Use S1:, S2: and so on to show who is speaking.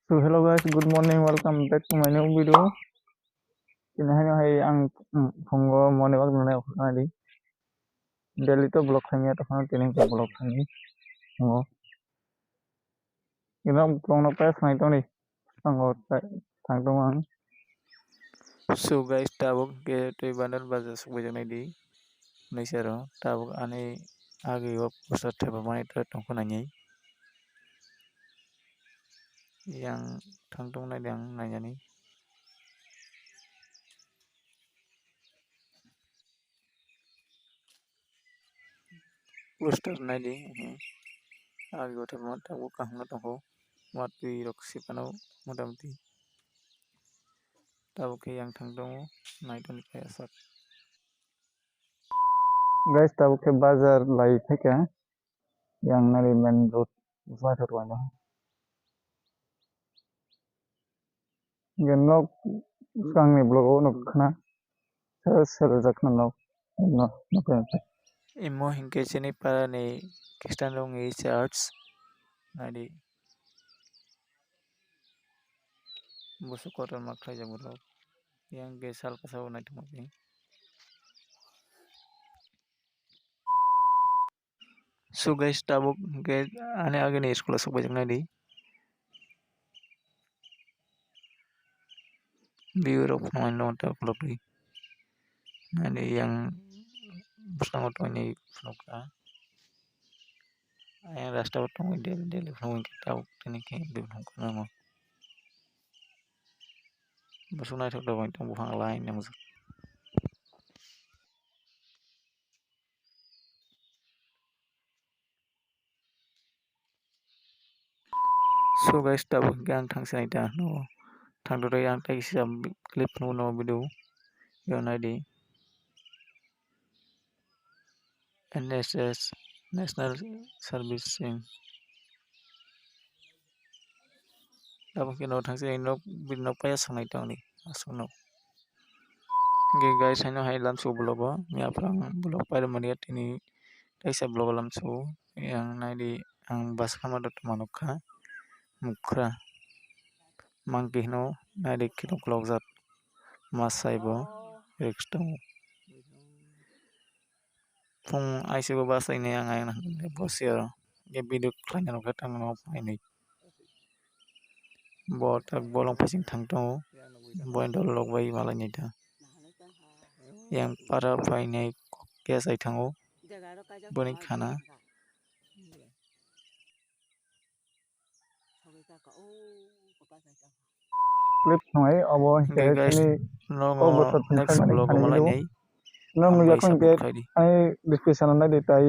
S1: So hello guys, good morning, welcome back to my new video. Kinahay ang phongo mone wag nana okani. Daily to vlog thani to phone tining to vlog thani. Phongo. Kina phone no pa sai to ni. Phongo thang to ang.
S2: So guys, tabuk ke toy bandar baza subajang nai di naisaro tabuk ane agi wap pusat theba mani to tongko nanyai yang thangtong nai yang nanyani poster nai di agi wap theba tabuk kahuna tongko matui rok sipano motamati tabuk ke yang thangtong nai to ni kaya sak
S1: Guys, tahu ke bazar lai theke yang nari main road usai to wanya. Gen no sang ni vlog no khana. Sel jakna no kan.
S2: imo hingke chini para ni Kristen rong i church nai di busu kotor maklai jang rok yang gesal kasau nai tumapi So guys, tabuk ke ane age ni sekolah subajang nai di view rok pemain long ta vlog di ane yang bersama to ni vlog yang rasta tong daily vlog kita tini ke di vlog kana mo bersama to do tong buhang lain yang So guys, tabuk yang thang sinai ta no thang do yang tai sia clip no video yo nai di NSS National Servicing tabuk ke no thang sinai no no paya sangai tong ni asung no Oke guys, saya hai Lamsogu blog ni aprang blog pada melihat ini saya blog Lamsogu yang nai di ang bas kama dot manuka mukra mangkihno nai di kilo blog zat masaibo rekstong pung aisibo bas ini yang ayang bosir ya video klanya no katang no ini tak bolong pasing thang to boy dol log bai malanya ta yang para painai kya sai thango boni khana
S1: Clip ngai abo ke
S2: Okay guys,
S1: sini
S2: no
S1: ko bosat
S2: next
S1: thang mani
S2: vlog
S1: khani
S2: malai
S1: video.
S2: nei
S1: No
S2: ambai
S1: mila kon
S2: support
S1: ke
S2: khai di
S1: ai description na dai tai